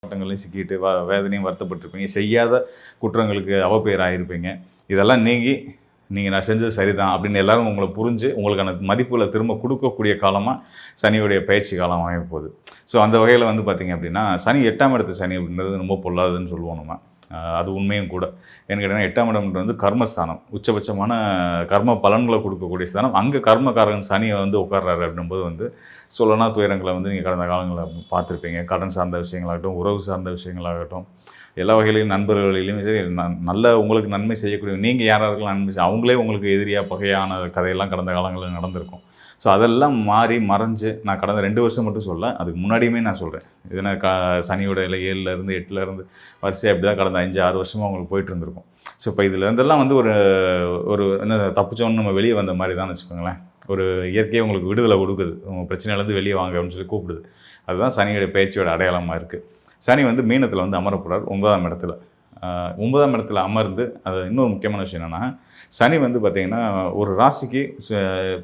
போராட்டங்களையும் சிக்கிட்டு வேதனையும் வருத்தப்பட்டிருப்பீங்க. செய்யாத குற்றங்களுக்கு அவப்பெயர் ஆகியிருப்பீங்க. இதெல்லாம் நீங்கி நீங்கள் நான் செஞ்சது சரிதான் அப்படின்னு எல்லாரும் உங்களை புரிஞ்சு உங்களுக்கான மதிப்புகளை திரும்ப கொடுக்கக்கூடிய காலமாக சனியுடைய பயிற்சி காலம் அமைய போகுது. ஸோ அந்த வகையில் வந்து பார்த்திங்க அப்படின்னா சனி 8ஆம் இடத்து சனி அப்படின்றது ரொம்ப பொல்லாதுன்னு சொல்லுவோம் நம்ம. அது உண்மையும் கூட. ஏன்னு கேட்டிங்கன்னா 8ஆம் இடம்ன்றது வந்து கர்மஸ்தானம், உச்சபட்சமான கர்ம பலன்களை கொடுக்கக்கூடிய ஸ்தானம். அங்கே கர்மக்காரன் சனியை வந்து உட்கார்றாரு அப்படின்போது வந்து சொல்லனா துயரங்களை வந்து நீங்கள் கடந்த காலங்களில் பார்த்துருப்பீங்க. கடன் சார்ந்த விஷயங்களாகட்டும், உறவு சார்ந்த விஷயங்களாகட்டும், எல்லா வகையிலையும் நண்பர்களிலையும் சரி நல்ல உங்களுக்கு நன்மை செய்யக்கூடிய நீங்கள் யாராருக்கெல்லாம் நன்மை அவங்களே உங்களுக்கு எதிரியாக பகையான கதையெல்லாம் கடந்த காலங்களில் நடந்திருக்கும். ஸோ அதெல்லாம் மாறி மறைஞ்சு நான் கடந்த 2 வருஷம் மட்டும் சொல்ல, அதுக்கு முன்னாடியுமே நான் சொல்கிறேன். இதுனா சனியோட 7லேருந்து 8லேருந்து வரிசையாக இப்படி தான் கடந்த 5, 6 வருஷமாக உங்களுக்கு போயிட்டு இருந்திருக்கும். ஸோ இப்போ இதுலேருந்தெல்லாம் வந்து ஒரு என்ன தப்பிச்சோன்னு நம்ம வெளியே வந்த மாதிரி தான் வச்சுக்கோங்களேன். ஒரு இயற்கையை உங்களுக்கு விடுதலை கொடுக்குது. உங்கள் பிரச்சனையிலேருந்து வெளியே வாங்க அப்படின்னு சொல்லி கூப்பிடுது. அதுதான் சனியோட பயிற்சியோட அடையாளமாக இருக்குது. சனி வந்து மீனத்தில் வந்து அமரப்படுறார் 9ஆம் இடத்துல. 9ஆம் இடத்துல அமர்ந்து அது இன்னொரு முக்கியமான விஷயம் என்னென்னா, சனி வந்து பார்த்திங்கன்னா ஒரு ராசிக்கு